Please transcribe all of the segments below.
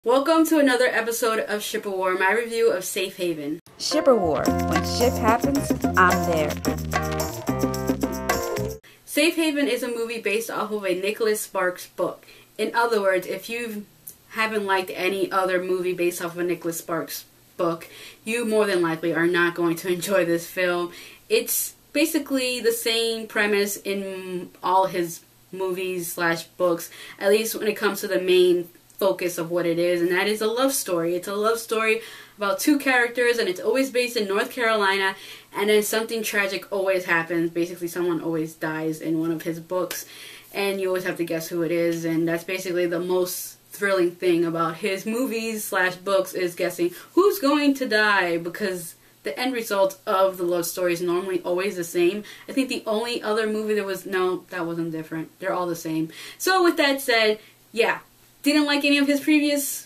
Welcome to another episode of Ship of War, my review of Safe Haven. Ship of War. When ship happens, I'm there. Safe Haven is a movie based off of a Nicholas Sparks book. In other words, if you haven't liked any other movie based off of a Nicholas Sparks book, you more than likely are not going to enjoy this film. It's basically the same premise in all his movies / books, at least when it comes to the main focus of what it is, and that is a love story. It's a love story about two characters, and it's always based in North Carolina, and then something tragic always happens. Basically, someone always dies in one of his books, and you always have to guess who it is, and that's basically the most thrilling thing about his movies / books is guessing who's going to die, because the end result of the love story is normally always the same. I think the only other movie that wasn't different. They're all the same. So with that said, yeah, didn't like any of his previous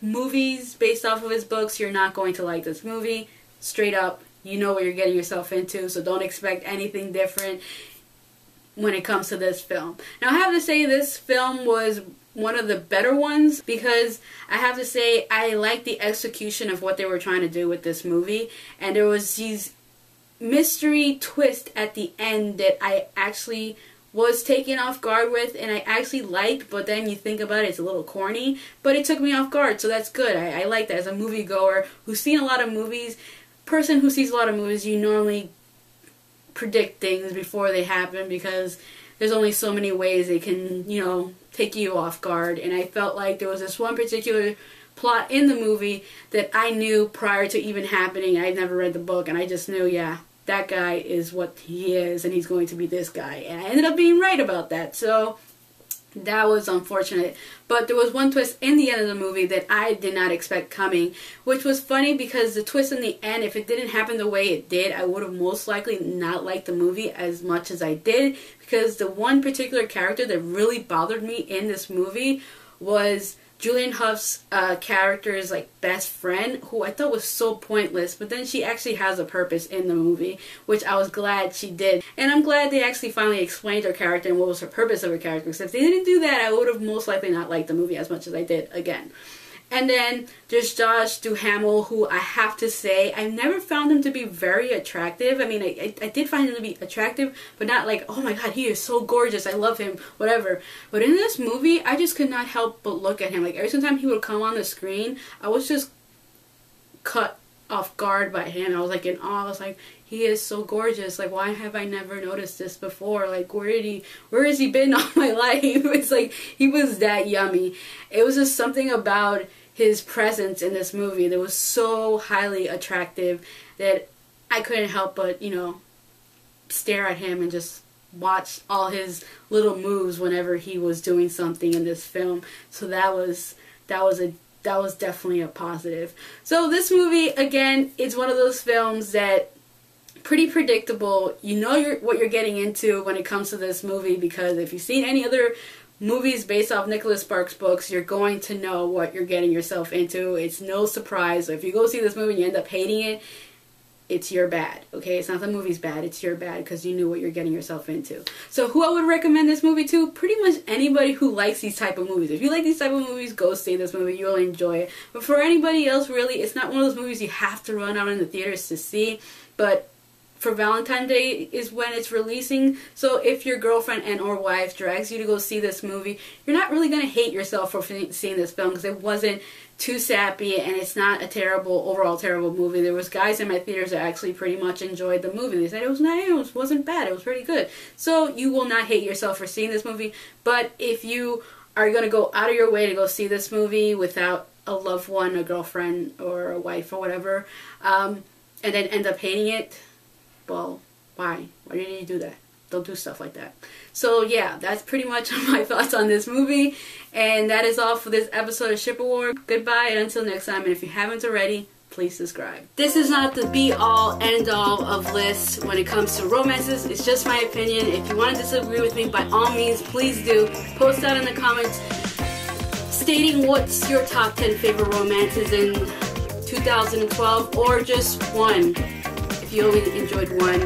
movies based off of his books, you're not going to like this movie. Straight up, you know what you're getting yourself into, so don't expect anything different when it comes to this film. Now, I have to say this film was one of the better ones, because I have to say I like the execution of what they were trying to do with this movie, and there was these mystery twist at the end that I actually was taken off guard with, and I actually liked, but then you think about it, it's a little corny, but it took me off guard, so that's good. I like that. As a moviegoer who's seen a lot of movies, person who sees a lot of movies, you normally predict things before they happen, because there's only so many ways they can, take you off guard, and I felt like there was this one particular plot in the movie that I knew prior to even happening. I'd never read the book, and I just knew, yeah, that guy is what he is, and he's going to be this guy. And I ended up being right about that, so that was unfortunate. But there was one twist in the end of the movie that I did not expect coming, which was funny, because the twist in the end, if it didn't happen the way it did, I would have most likely not liked the movie as much as I did, because the one particular character that really bothered me in this movie was Julian Huff's character's best friend, who I thought was so pointless, but then she actually has a purpose in the movie, which I was glad she did. And I'm glad they actually finally explained her character and what was her purpose of her character, because if they didn't do that, I would have most likely not liked the movie as much as I did again. And then there's Josh Duhamel, who I have to say, I never found him to be very attractive. I mean, I did find him to be attractive, but not like, oh my god, he is so gorgeous, I love him, whatever. But in this movie, I just could not help but look at him. Like, every single time he would come on the screen, I was just cut off guard by him. I was like in awe. I was like, he is so gorgeous. Like, why have I never noticed this before? Like, where has he been all my life? It's like, he was that yummy. It was just something about his presence in this movie that was so highly attractive that I couldn't help but, stare at him and just watch all his little moves whenever he was doing something in this film. So that was definitely a positive. So this movie, again, is one of those films that pretty predictable. You know what you're getting into when it comes to this movie, because if you've seen any other movies based off Nicholas Sparks books, you're going to know what you're getting yourself into. It's no surprise. So if you go see this movie and you end up hating it, it's your bad, okay? It's not the movie's bad, it's your bad, because you knew what you're getting yourself into. So who I would recommend this movie to? Pretty much anybody who likes these type of movies. If you like these type of movies, go see this movie. You'll enjoy it. But for anybody else, really, it's not one of those movies you have to run out in the theaters to see. But for Valentine's Day is when it's releasing, so if your girlfriend and or wife drags you to go see this movie, you're not really going to hate yourself for seeing this film, because it wasn't too sappy, and it's not a overall terrible movie. There was guys in my theaters that actually pretty much enjoyed the movie. They said it was nice, it wasn't bad, it was pretty good. So you will not hate yourself for seeing this movie. But if you are going to go out of your way to go see this movie without a loved one, a girlfriend or a wife or whatever, and then end up hating it, well, why? Why did you do that? Don't do stuff like that. So yeah, that's pretty much my thoughts on this movie. And that is all for this episode of Ship of War. Goodbye, and until next time. And if you haven't already, please subscribe. This is not the be-all, end-all of lists when it comes to romances. It's just my opinion. If you want to disagree with me, by all means, please do. Post that in the comments stating what's your top 10 favorite romances in 2012, or just one. If you only enjoyed one,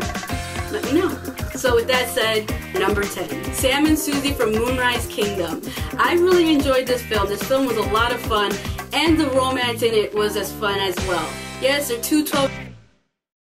let me know. So So with that said, number 10, Sam and Susie from Moonrise Kingdom. I really enjoyed this film. This film was a lot of fun, and the romance in it was as fun as well. Yes, they're two 12